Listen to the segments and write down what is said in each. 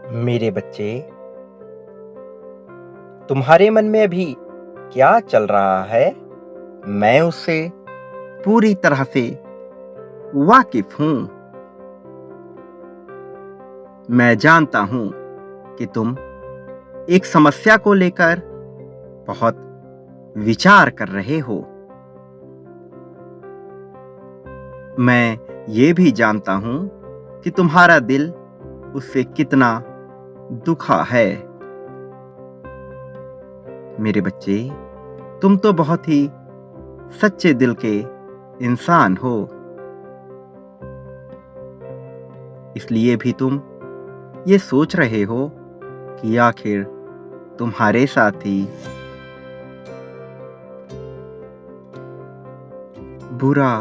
मेरे बच्चे, तुम्हारे मन में अभी क्या चल रहा है? मैं उससे पूरी तरह से वाकिफ हूं। मैं जानता हूं कि तुम एक समस्या को लेकर बहुत विचार कर रहे हो। मैं ये भी जानता हूं कि तुम्हारा दिल उससे कितना दुखा है। मेरे बच्चे, तुम तो बहुत ही सच्चे दिल के इंसान हो। इसलिए भी तुम ये सोच रहे हो कि आखिर तुम्हारे साथ ही बुरा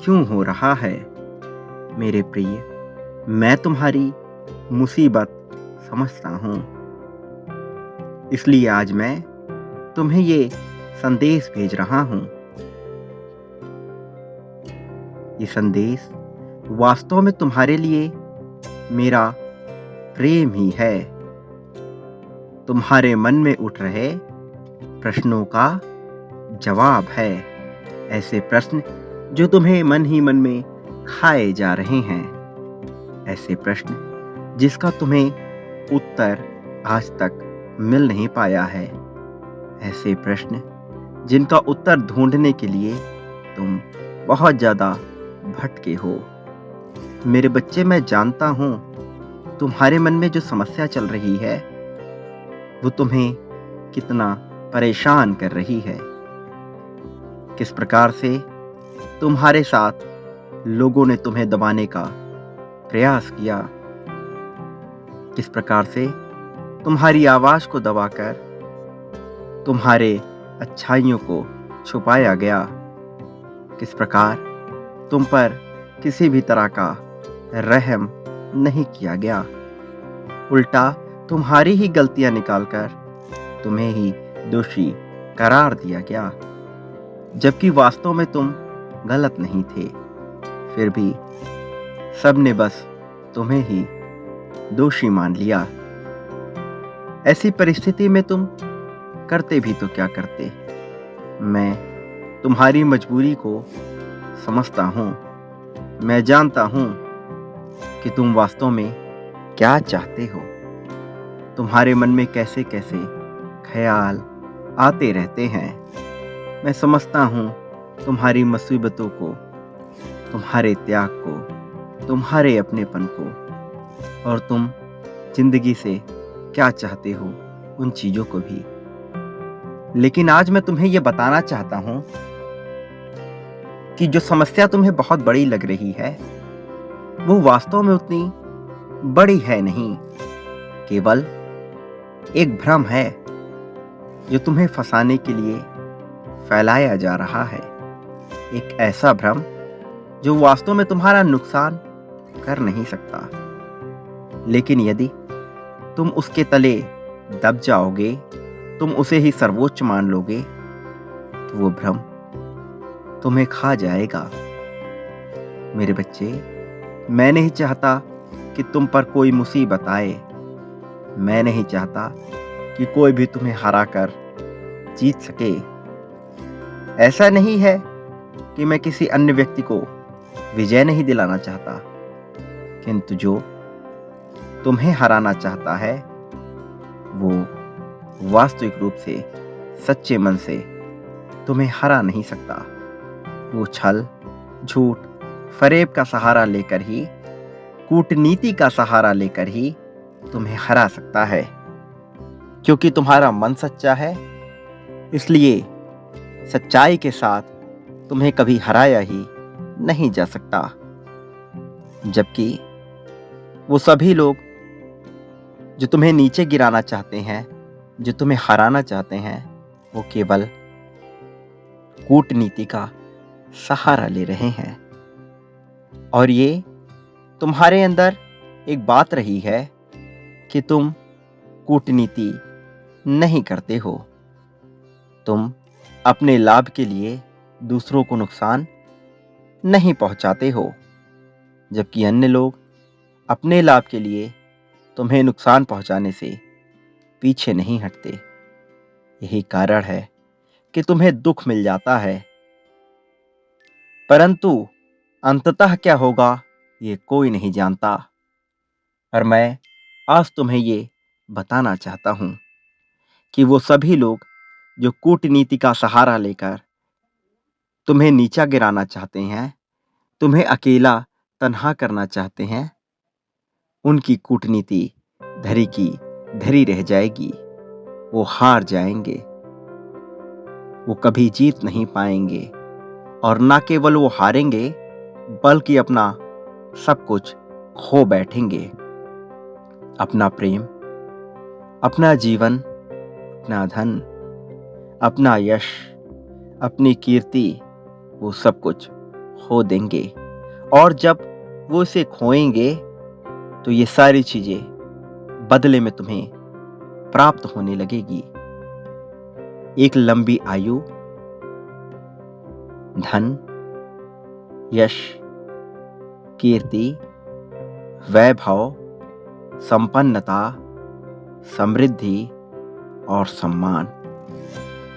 क्यों हो रहा है। मेरे प्रिय, मैं तुम्हारी मुसीबत समझता हूं। इसलिए आज मैं तुम्हें ये संदेश भेज रहा हूं। ये संदेश वास्तव में तुम्हारे लिए मेरा प्रेम ही है। तुम्हारे मन में उठ रहे प्रश्नों का जवाब है। ऐसे प्रश्न जो तुम्हें मन ही मन में खाए जा रहे हैं। ऐसे प्रश्न जिसका तुम्हें उत्तर आज तक मिल नहीं पाया है। ऐसे प्रश्न जिनका उत्तर ढूंढने के लिए तुम बहुत ज़्यादा भटके हो। मेरे बच्चे, मैं जानता हूं तुम्हारे मन में जो समस्या चल रही है वो तुम्हें कितना परेशान कर रही है। किस प्रकार से तुम्हारे साथ लोगों ने तुम्हें दबाने का प्रयास किया। किस प्रकार से तुम्हारी आवाज को दबाकर तुम्हारे अच्छाइयों को छुपाया गया। किस प्रकार तुम पर किसी भी तरह का रहम नहीं किया गया। उल्टा तुम्हारी ही गलतियां निकालकर तुम्हें ही दोषी करार दिया गया, जबकि वास्तव में तुम गलत नहीं थे। फिर भी सबने बस तुम्हें ही दोषी मान लिया। ऐसी परिस्थिति में तुम करते भी तो क्या करते। मैं तुम्हारी मजबूरी को समझता हूं। मैं जानता हूं कि तुम वास्तव में क्या चाहते हो। तुम्हारे मन में कैसे कैसे ख्याल आते रहते हैं। मैं समझता हूं तुम्हारी मुसीबतों को, तुम्हारे त्याग को, तुम्हारे अपनेपन को, और तुम जिंदगी से क्या चाहते हो उन चीजों को भी। लेकिन आज मैं तुम्हें यह बताना चाहता हूं कि जो समस्या तुम्हें बहुत बड़ी लग रही है वो वास्तव में उतनी बड़ी है नहीं। केवल एक भ्रम है जो तुम्हें फंसाने के लिए फैलाया जा रहा है। एक ऐसा भ्रम जो वास्तव में तुम्हारा नुकसान कर नहीं सकता। लेकिन यदि तुम उसके तले दब जाओगे, तुम उसे ही सर्वोच्च मान लोगे, तो वो भ्रम तुम्हें खा जाएगा। मेरे बच्चे, मैं नहीं चाहता कि तुम पर कोई मुसीबत आए। मैं नहीं चाहता कि कोई भी तुम्हें हराकर जीत सके। ऐसा नहीं है कि मैं किसी अन्य व्यक्ति को विजय नहीं दिलाना चाहता, किंतु जो तुम्हें हराना चाहता है वो वास्तविक रूप से सच्चे मन से तुम्हें हरा नहीं सकता। वो छल, झूठ, फरेब का सहारा लेकर ही, कूटनीति का सहारा लेकर ही तुम्हें हरा सकता है। क्योंकि तुम्हारा मन सच्चा है, इसलिए सच्चाई के साथ तुम्हें कभी हराया ही नहीं जा सकता। जबकि वो सभी लोग जो तुम्हें नीचे गिराना चाहते हैं, जो तुम्हें हराना चाहते हैं, वो केवल कूटनीति का सहारा ले रहे हैं। और ये तुम्हारे अंदर एक बात रही है कि तुम कूटनीति नहीं करते हो। तुम अपने लाभ के लिए दूसरों को नुकसान नहीं पहुंचाते हो, जबकि अन्य लोग अपने लाभ के लिए तुम्हें नुकसान पहुंचाने से पीछे नहीं हटते। यही कारण है कि तुम्हें दुख मिल जाता है, परंतु अंततः क्या होगा ये कोई नहीं जानता। और मैं आज तुम्हें ये बताना चाहता हूं कि वो सभी लोग जो कूटनीति का सहारा लेकर तुम्हें नीचा गिराना चाहते हैं, तुम्हें अकेला तन्हा करना चाहते हैं, उनकी कूटनीति धरी की धरी रह जाएगी। वो हार जाएंगे, वो कभी जीत नहीं पाएंगे। और ना केवल वो हारेंगे बल्कि अपना सब कुछ खो बैठेंगे। अपना प्रेम, अपना जीवन, अपना धन, अपना यश, अपनी कीर्ति, वो सब कुछ खो देंगे। और जब वो इसे खोएंगे तो ये सारी चीजें बदले में तुम्हें प्राप्त होने लगेगी। एक लंबी आयु, धन, यश, कीर्ति, वैभव, संपन्नता, समृद्धि और सम्मान।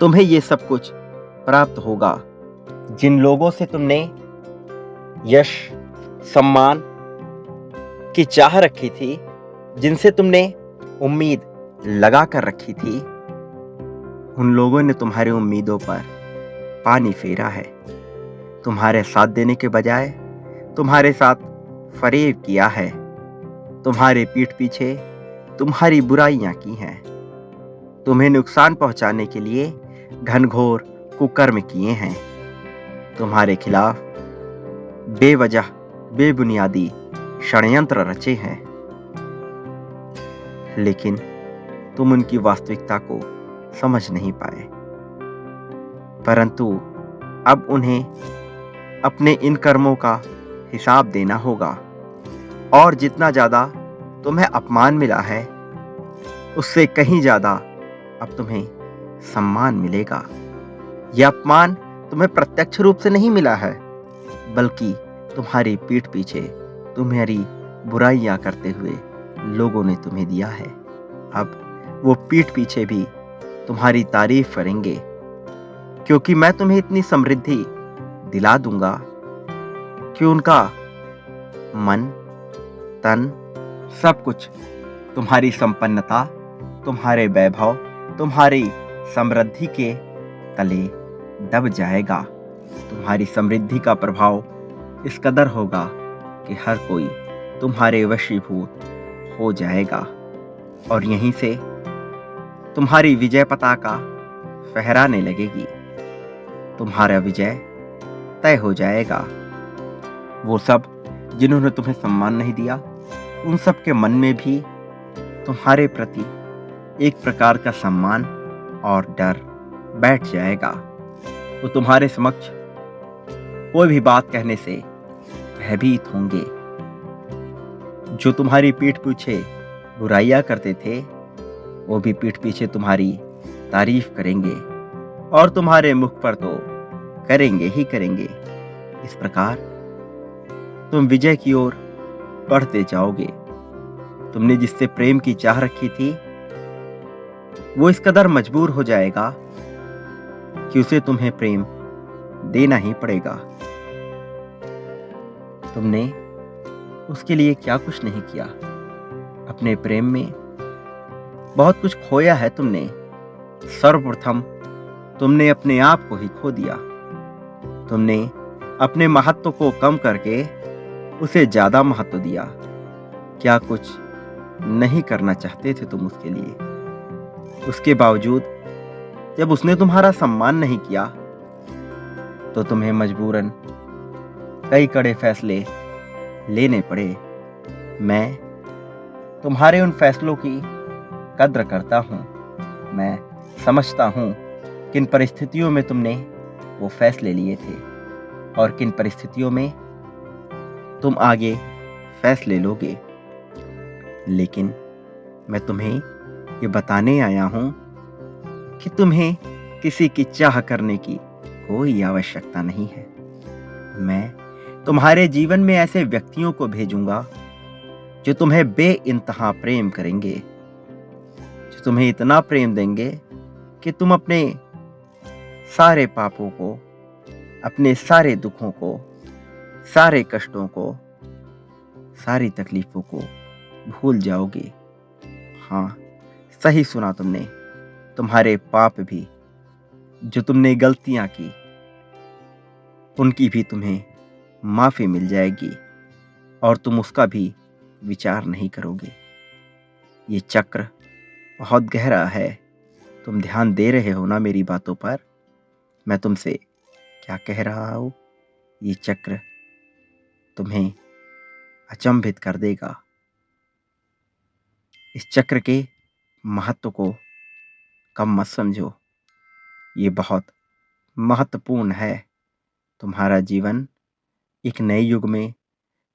तुम्हें ये सब कुछ प्राप्त होगा। जिन लोगों से तुमने यश, सम्मान की चाह रखी थी, जिनसे तुमने उम्मीद लगा कर रखी थी, उन लोगों ने तुम्हारी उम्मीदों पर पानी फेरा है। तुम्हारे साथ देने के बजाय तुम्हारे साथ फरेब किया है। तुम्हारे पीठ पीछे तुम्हारी बुराइयां की हैं। तुम्हें नुकसान पहुंचाने के लिए घनघोर कुकर्म किए हैं। तुम्हारे खिलाफ बेवजह बेबुनियादी षड्यंत्र रचे हैं। लेकिन तुम उनकी वास्तविकता को समझ नहीं पाए। परंतु अब उन्हें अपने इन कर्मों का हिसाब देना होगा। और जितना ज्यादा तुम्हें अपमान मिला है, उससे कहीं ज्यादा अब तुम्हें सम्मान मिलेगा। यह अपमान तुम्हें प्रत्यक्ष रूप से नहीं मिला है, बल्कि तुम्हारी पीठ पीछे तुम्हारी बुराइयां करते हुए लोगों ने तुम्हें दिया है। अब वो पीठ पीछे भी तुम्हारी तारीफ करेंगे, क्योंकि मैं तुम्हें इतनी समृद्धि दिला दूंगा कि उनका मन, तन, सब कुछ तुम्हारी संपन्नता, तुम्हारे वैभव, तुम्हारी समृद्धि के तले दब जाएगा। तुम्हारी समृद्धि का प्रभाव इस कदर होगा कि हर कोई तुम्हारे वशीभूत हो जाएगा। और यहीं से तुम्हारी विजय पताका फहराने लगेगी। तुम्हारा विजय तय हो जाएगा। वो सब जिन्होंने तुम्हें सम्मान नहीं दिया, उन सब के मन में भी तुम्हारे प्रति एक प्रकार का सम्मान और डर बैठ जाएगा। वो तुम्हारे समक्ष कोई भी बात कहने से भयभीत होंगे। जो तुम्हारी पीठ पीछे बुराइयां करते थे, वो भी पीठ पीछे तुम्हारी तारीफ करेंगे और तुम्हारे मुख पर तो करेंगे ही करेंगे। इस प्रकार तुम विजय की ओर बढ़ते जाओगे। तुमने जिससे प्रेम की चाह रखी थी, वो इस कदर मजबूर हो जाएगा कि उसे तुम्हें प्रेम देना ही पड़ेगा। तुमने उसके लिए क्या कुछ नहीं किया। अपने प्रेम में बहुत कुछ खोया है तुमने। सर्वप्रथम तुमने अपने आप को ही खो दिया। तुमने अपने महत्व को कम करके उसे ज्यादा महत्व दिया। क्या कुछ नहीं करना चाहते थे तुम उसके लिए। उसके बावजूद जब उसने तुम्हारा सम्मान नहीं किया, तो तुम्हें मजबूरन कई कड़े फैसले लेने पड़े। मैं तुम्हारे उन फैसलों की कद्र करता हूं। मैं समझता हूं किन परिस्थितियों में तुमने वो फैसले लिए थे और किन परिस्थितियों में तुम आगे फैसले लोगे। लेकिन मैं तुम्हें ये बताने आया हूं कि तुम्हें किसी की चाह करने की कोई आवश्यकता नहीं है। मैं तुम्हारे जीवन में ऐसे व्यक्तियों को भेजूंगा जो तुम्हें बेइंतहा प्रेम करेंगे, जो तुम्हें इतना प्रेम देंगे कि तुम अपने सारे पापों को, अपने सारे दुखों को, सारे कष्टों को, सारी तकलीफों को भूल जाओगे। हाँ, सही सुना तुमने। तुम्हारे पाप भी, जो तुमने गलतियां की, उनकी भी तुम्हें माफी मिल जाएगी और तुम उसका भी विचार नहीं करोगे। ये चक्र बहुत गहरा है। तुम ध्यान दे रहे हो ना मेरी बातों पर? मैं तुमसे क्या कह रहा हूं? ये चक्र तुम्हें अचंभित कर देगा। इस चक्र के महत्व को कम मत समझो। ये बहुत महत्वपूर्ण है। तुम्हारा जीवन एक नए युग में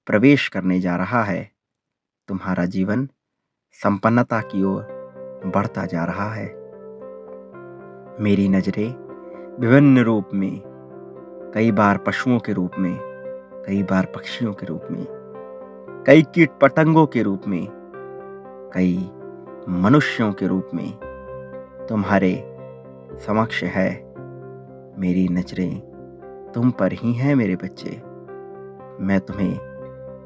प्रवेश करने जा रहा है। तुम्हारा जीवन संपन्नता की ओर बढ़ता जा रहा है। मेरी नजरें विभिन्न रूप में, कई बार पशुओं के रूप में, कई बार पक्षियों के रूप में, कई कीट पतंगों के रूप में, कई मनुष्यों के रूप में तुम्हारे समक्ष है। मेरी नजरें तुम पर ही हैं मेरे बच्चे। मैं तुम्हें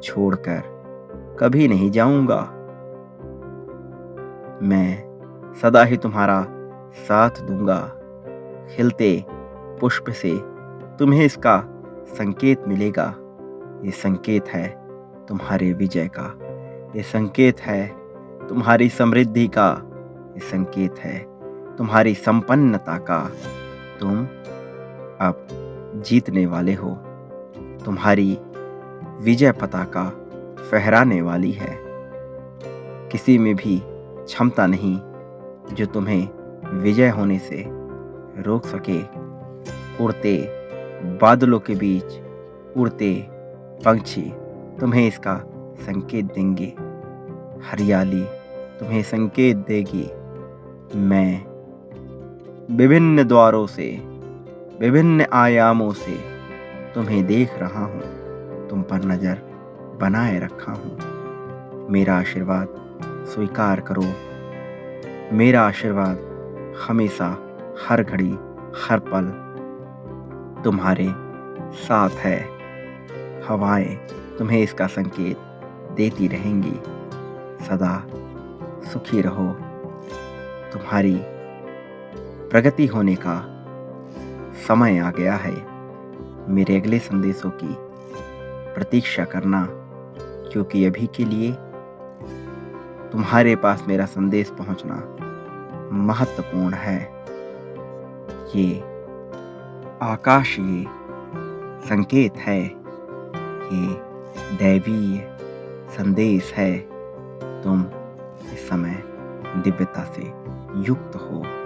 छोड़कर कभी नहीं जाऊंगा। मैं सदा ही तुम्हारा साथ दूंगा। खिलते पुष्प से तुम्हें इसका संकेत मिलेगा। ये संकेत है तुम्हारे विजय का। ये संकेत है तुम्हारी समृद्धि का। ये संकेत है तुम्हारी संपन्नता का। तुम अब जीतने वाले हो। तुम्हारी विजय पताका फहराने वाली है। किसी में भी क्षमता नहीं जो तुम्हें विजय होने से रोक सके। उड़ते बादलों के बीच उड़ते पंछी तुम्हें इसका संकेत देंगे। हरियाली तुम्हें संकेत देगी। मैं विभिन्न द्वारों से, विभिन्न आयामों से तुम्हें देख रहा हूं। तुम पर नजर बनाए रखा हूं। मेरा आशीर्वाद स्वीकार करो। मेरा आशीर्वाद हमेशा, हर घड़ी, हर पल तुम्हारे साथ है। हवाएं तुम्हें इसका संकेत देती रहेंगी। सदा सुखी रहो। तुम्हारी प्रगति होने का समय आ गया है। मेरे अगले संदेशों की प्रतीक्षा करना, क्योंकि अभी के लिए तुम्हारे पास मेरा संदेश पहुंचना महत्वपूर्ण है। ये आकाशीय संकेत है। ये दैवीय संदेश है। तुम इस समय दिव्यता से युक्त हो।